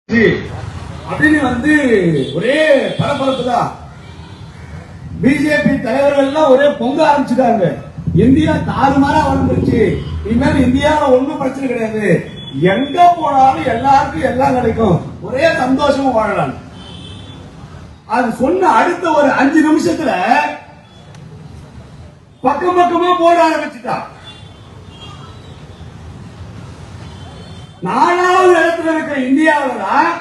அப்படின்னு ஒரே பரபரப்பு தான். பிஜேபி தலைவர்கள் எல்லாம் ஒரே பொங்க ஆரம்பிச்சுட்டாங்க. இந்தியா தாறுமாறா வளர்ந்துருச்சு, இனிமேல் இந்தியாவில் ஒன்றும் பிரச்சனை கிடையாது, எங்க போனாலும் எல்லாருக்கும் எல்லாம் கிடைக்கும், ஒரே சந்தோஷமா வாழலாம். அது சொன்ன அடுத்த ஒரு 5 நிமிஷத்துல பக்கம் பக்கமா போட ஆரம்பிச்சுட்டா. 4வது இடத்துல இருக்கிற இந்தியாவில் தான்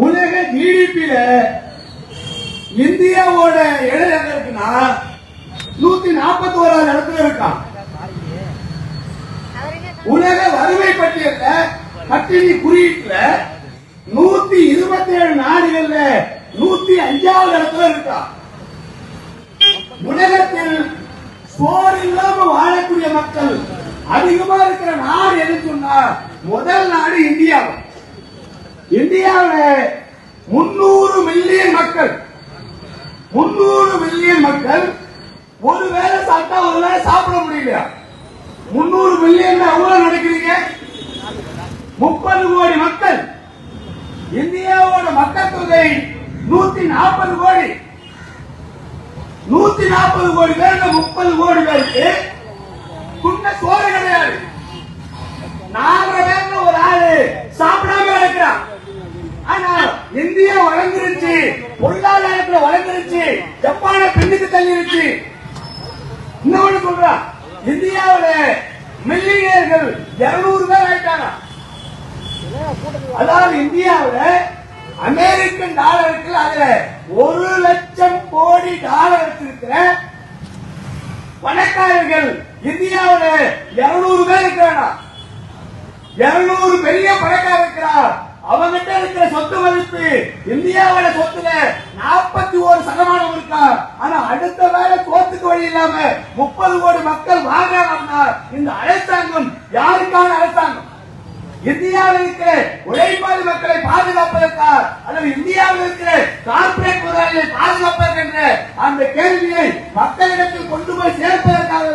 உலக ஜிடிபியில இந்தியாவோட இடம் எங்க இருக்குன்னா 141வது இடத்துல இருக்கான். உலக வறுமை பட்டியல்ல பட்டினி குறியீட்டுல 127 நாடுகள்ல 105வது இடத்துல இருக்கான். உலகத்தில் சோறு இல்லாம வாழக்கூடிய மக்கள் அதிகமா இருக்கிற நாடு எது சொன்னா முதல் நாடு இந்தியா. இந்தியாவில் 300 மில்லியன் மக்கள், 300 மில்லியன் மக்கள் ஒரு வேளை சாப்பிட்டா ஒரு வேளை சாப்பிட முடியல. 300 மில்லியன் எவ்வளவு நடக்கிறீங்க? 30 கோடி மக்கள். இந்தியாவோட மக்கள் தொகை 140 கோடி. 140 கோடி பேர்ல 30 கோடி பேருக்கு குண்ட சோறு கிடையாது. 4 பேர்ல ஒரு ஆளு சாப்பிடாம இருக்கிறான். ஆனா இந்தியா வளர்ந்துருச்சு, பொருளாதாரத்துல வளர்ந்துருச்சு, ஜப்பான பின்னுக்கு தள்ளிருச்சு. இன்னொன்னு சொல்றான், இந்தியாவில் மில்லியனர்கள் 200 பேர் ஆயிட்டாங்க. அதாவது இந்தியாவில் அமெரிக்கன் டாலருக்கு அதுல 1 லட்சம் கோடி டாலர் வச்சிருக்கிற பணக்காரர்கள் இந்தியாவில் 200 பேர் இருக்கிறாங்க. 200 பெரிய பணக்காரர் இருக்கிறார். அவங்கிட்ட இருக்கிற சொத்து மதிப்பு இந்தியாவோட சொத்துல 41% இருக்கா. ஆனா அடுத்த வேலை சோத்துக்கு வழி இல்லாம 30 கோடி மக்கள் வாங்குறாங்கன்னா இந்த அரசாங்கம் யாருக்கான அரசாங்கம்? இந்தியாவில் இருக்கிற உழைப்பாளி மக்களை பாதுகாப்பதற்கா அல்லது இந்தியாவில் இருக்கிற கார்பரேட் முதலாளிகளை பாதுகாப்பதற்கென்ற அந்த கேள்வியை மக்களிடத்தில் கொண்டு போய் சேர்ப்பதற்காக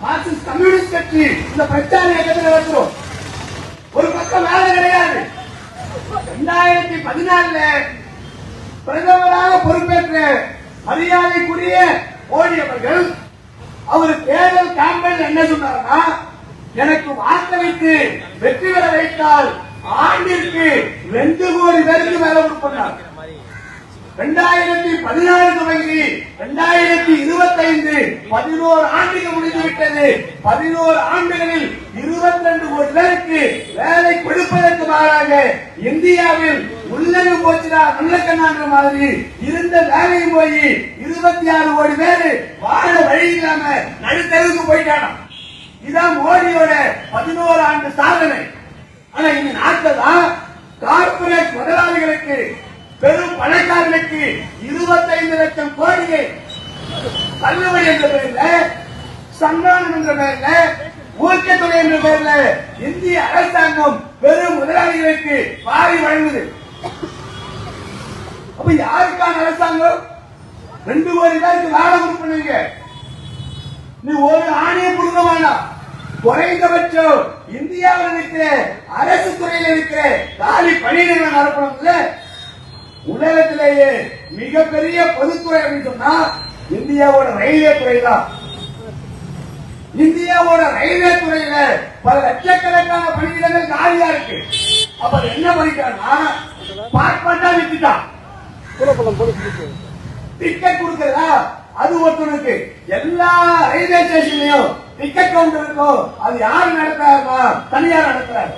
மார்க்சிஸ்ட் கம்யூனிஸ்ட் கட்சி இந்த பிரச்சார இயக்கத்தில் நடத்துறோம். ஒரு பக்கம் வேலை கிடையாது. 2014 பிரதமராக பொறுப்பேற்ற மரியாதைக்குரிய மோடி அவர்கள் அவர் தேர்தல் கேம்பெயின் என்ன சொன்னார்னா, எனக்கு வாக்களித்து வெற்றி பெற வைத்தால் ஆண்டிற்கு 2 கோடி பேருக்கு வேலை கொடுப்பார். 2016 தொடங்கி 2025 11 ஆண்டுகள் முடிந்துவிட்டது. 11 ஆண்டுகளில் 22 கோடி பேருக்கு வேலை கொடுப்பதற்கு மாறாக இந்தியாவில் உள்ளது போச்சுடா நல்லக்கண்ணான்ற மாதிரி இருந்த வேலையும் போய் 26 கோடி பேரு வாழ வழி இல்லாம நடுத்தருக்கு போயிட்டானா. இதான் மோடியோட 11 ஆண்டு சாதனை. ஆனா இந்த நாட்டில் தான் கார்பரேட் முதலாளிகளுக்கு, பெரும் பணக்காரர்களுக்கு 25 லட்சம் கோடியை தள்ளுபடி என்ற பெயர்ல, சந்தானம் என்ற பெயர்ல, ஊக்கத்தொகை என்ற பெயர்ல இந்திய அரசாங்கம் பெரும் முதலாளிகளுக்கு வாரி வழங்குது. அப்ப யாருக்கான அரசாங்கம்? 2 கோடி பேருக்கு வேலை கொடுப்பீங்க. நீ ஒரு ஆணையம் கொடுக்க வேண்டாம். குறைந்தபட்சம் இந்தியாவில் இருக்கிற அரசு துறையில் இருக்கிற காலி பணியிடங்கள் நடப்பணும்ல. உலகத்திலேயே மிகப்பெரிய பொதுத்துறை அப்படின்னு சொன்னா இந்தியாவோட ரயில்வே துறை தான். இந்தியாவோட ரயில்வே துறையில பல லட்சக்கணக்கான பணியிடங்கள் காலியா இருக்கு. அப்ப என்ன பண்ணிட்டான்னா பார்ப்பட்டா விட்டுட்டான். டிக்கெட் கொடுக்கிறதா அது ஒருத்தருக்கு. எல்லா ரயில்வே ஸ்டேஷன்லயும் டிக்கெட் கவுண்டர் இருக்கும். அது யாரு நடத்துறாருன்னா தனியார் நடத்துறாரு.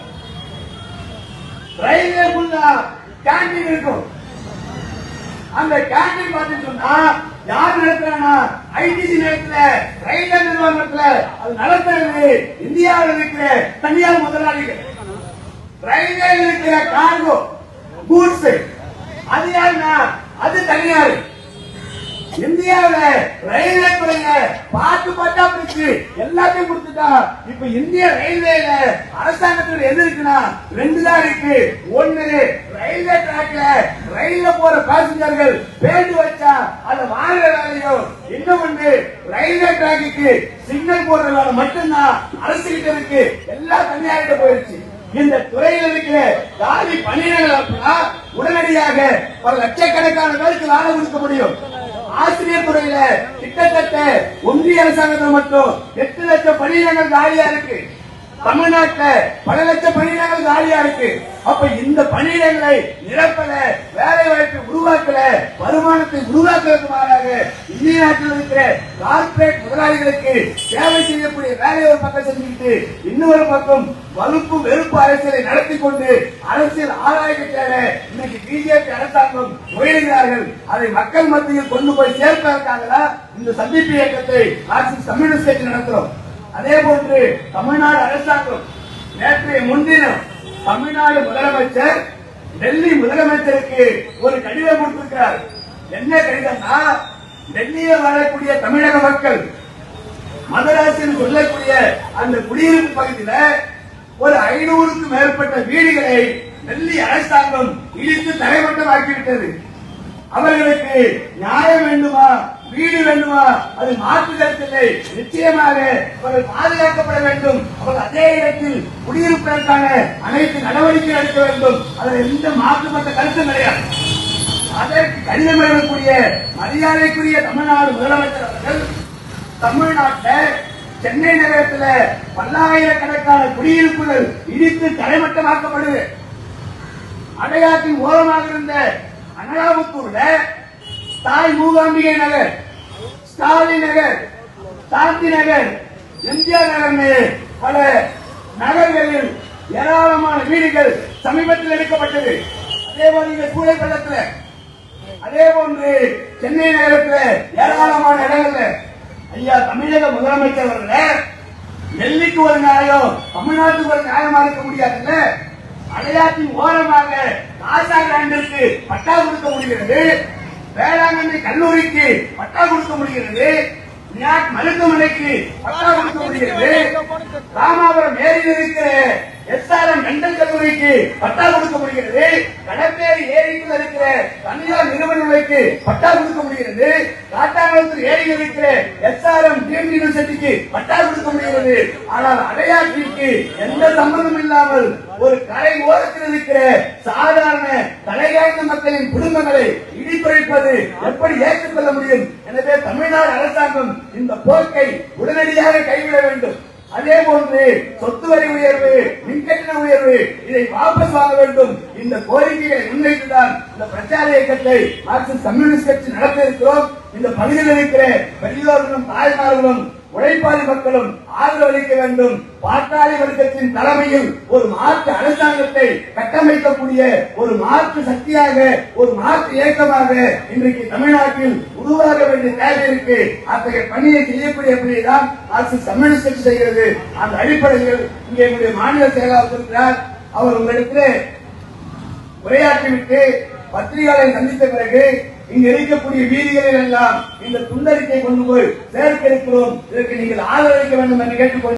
ரயில்வே கேண்டீன் இருக்கும். அந்த கேண்டீன் பார்த்து சொன்னா யார் நடத்துறானா ஐடிசி நடத்துல, ரயில்வே நிர்வாகத்துல அது நடத்துறது இந்தியாவில் இருக்கிற தனியார் முதலாளிகள். ரயில்வே இருக்கிற கார்கோ கூட்ஸ் அது யாருன்னா அது தனியார். இந்தியாவில் ரயில்வே துறையில பாட்டு பாட்டா பிரிச்சு எல்லாத்தையும் கொடுத்துட்டா. இப்ப இந்திய ரயில்வேல அரசாங்கத்தில் எது இருக்குன்னா 2 தான் இருக்கு. ஒன்னு ரயில்வே டிராக்ல ரயில்ல போற பேசஞ்சர்கள் பேண்டு வச்சா அதை வாங்குற வேலையும், இன்னொன்னு ரயில்வே டிராக்கு சிக்னல் போடுற வேலை மட்டும்தான் அரசு கிட்ட இருக்கு. எல்லாம் தனியார்கிட்ட போயிருச்சு. இந்த துறையில் இருக்கிற காலி பணியிடங்கள் உடனடியாக பல லட்சக்கணக்கான பேருக்கு வேலை கொடுக்க முடியும். ஆசிரியர் துறையில கிட்டத்தட்ட ஒன்றிய அரசாங்கத்தில் மட்டும் 8 லட்சம் பணியிடங்கள் காலியா இருக்கு. தமிழ்நாட்டில் பல லட்சம் பணியிடங்கள் காலியா இருக்கு. அப்ப இந்த பணியிடங்களை நிரப்பல, வேலை வாய்ப்பை உருவாக்கல, வருமானத்தை உருவாக்குவதற்கு மாறாக இந்திய நாட்டில் இருக்கிற கார்பரேட் முதலாளிகளுக்கு சேவை செய்யக்கூடிய வேலையை ஒரு பக்கம் செஞ்சுக்கிட்டு இன்னொரு பக்கம் வலுப்பு வெறுப்பு அரசியலை நடத்தி கொண்டு அரசியல் ஆதாயத்திற்காக இன்னைக்கு பிஜேபி அரசாங்கம் முயலுகிறார்கள். அதை மக்கள் மத்தியில் கொண்டு போய் சேர்ப்பதற்காக தான் இந்த சந்திப்பு இயக்கத்தை மார்க்சிஸ்ட் கம்யூனிஸ்ட் கட்சி நடத்துறோம். அதே போன்று தமிழ்நாடு அரசாங்கம் நேற்றைய முன்தினம் தமிழ்நாடு முதலமைச்சர் டெல்லி முதலமைச்சருக்கு ஒரு கடிதம் கொடுத்திருக்கிறார். என்ன கடிதம்னா, டெல்லியில் வாழக்கூடிய தமிழக மக்கள் மதராசில் சொல்லக்கூடிய அந்த குடியிருப்பு பகுதியில் ஒரு 500க்கும் மேற்பட்ட வீடுகளை டெல்லி அரசாங்கம் இடித்து தரைமட்டமாக்கிவிட்டது. அவர்களுக்கு நியாயம் வேண்டுமா, வீடு வேண்டுமா, அது மாற்று கருத்தில்லை. நிச்சயமாக அவர்கள் பாதுகாக்கப்பட வேண்டும். அவர்கள் அதே இடத்தில் குடியிருப்பதற்கான அனைத்து நடவடிக்கை எடுக்க வேண்டும். அதில் எந்த மாற்றுப்பட்ட கருத்தும் கிடையாது. அதற்கு கடிதம் எழுதக்கூடிய மரியாதைக்குரிய தமிழ்நாடு முதலமைச்சர் அவர்கள் தமிழ்நாட்டில் சென்னை நகரத்தில் பல்லாயிரக்கணக்கான குடியிருப்புகள் இடித்து தரைமட்டமாக்கப்படுது. அடையாற்றின் ஓரமாக இருந்த அனகாபுத்தூர்ல தாய் மூகாம்பிகை நகர், ஸ்டாலின் நகர், சாந்தி நகர், எம்ஜிஆர் நகர் பல நகர்களில் ஏராளமான வீடுகள் சமீபத்தில் எடுக்கப்பட்டது. அதே போல கூடைப்பள்ளத்தில், அதே போன்று சென்னை நகரத்தில் ஏராளமான இடங்கள்ல ஐயா தமிழக முதலமைச்சர் அவர்கள் டெல்லிக்கு ஒரு நியாயம், தமிழ்நாட்டுக்கு ஒரு நியாயமா இருக்க முடியாதுல்ல. அடையாற்றின் ஓரமாக ராஜா கிராண்டிற்கு பட்டா கொடுக்க முடிகிறது, வேளாங்கண்ணி கல்லூரிக்கு பட்டா கொடுக்க முடிகிறது, மருத்துவமனைக்கு பட்டா கொடுக்க முடிகிறது, ராமாபுரம் ஏரியில் இருக்கிற SRM டென்டல் கல்லூரிக்கு பட்டா கொடுக்க முடிகிறது, கடப்பேரி ஏரிக்குள் இருக்கிற தனியார் நிறுவனங்களுக்கு பட்டா கொடுக்க முடிகிறது, காட்டாங்குளத்தூர் ஏரியில் இருக்கிற SRM டீம்டு யூனிவர்சிட்டிக்கு பட்டா கொடுக்க முடிகிறது. ஆனால் அடையாற்றிற்கு எந்த சம்பந்தம் இல்லாமல் ஒரு கரை ஓரத்தில் இருக்கிற சாதாரண தலைகாய்ந்த மக்களின் குடும்பங்களை இடித்துரைப்பது எப்படி ஏற்றுக்கொள்ள முடியும்? எனவே தமிழ்நாடு அரசாங்கம் இந்த போக்கை உடனடியாக கைவிட வேண்டும். அதே போன்று சொத்து வரி உயர்வு, மின்கட்டண உயர்வு, இதை வாபஸ் வாங்க வேண்டும். இந்த கோரிக்கைகளை முன்வைத்துதான் இந்த பிரச்சார இயக்கத்தை மார்க்சிஸ்ட் கம்யூனிஸ்ட் கட்சி நடத்த இருக்கிறோம். இந்த பகுதியில் இருக்கிற பெரியோர்களும் தாய்மார்களும் உழைப்பாளி மக்களும் ஆதரவளிக்க வேண்டும். பாட்டாளி வர்க்கத்தின் தலைமையில் ஒரு மாற்று அரசாங்கத்தை கட்டமைக்கக்கூடிய ஒரு மாற்று சக்தியாக, ஒரு மாற்று இயக்கமாக இன்றைக்கு தமிழ்நாட்டில் உருவாக வேண்டிய தேவை இருக்கு. அத்தகைய பணியை செய்யக்கூடிய பணியைதான் மார்க்சிஸ்ட் கம்யூனிஸ்ட் கட்சி செய்கிறது. அந்த அடிப்படையில் இங்கே எங்களுடைய மாநில செயலாளர் இருக்கிறார். அவர் உங்களிடத்தில் உரையாற்றிவிட்டு பத்திரிகையாளரை சந்தித்த பிறகு இங்க இருக்கக்கூடிய வீதிகளில் எல்லாம் இந்த துண்டறிக்கை கொண்டு போய் சேர்க்க இருக்கிறோம். இதற்கு நீங்கள் ஆதரவளிக்க வேண்டும் என்று கேட்டுக்கொண்டு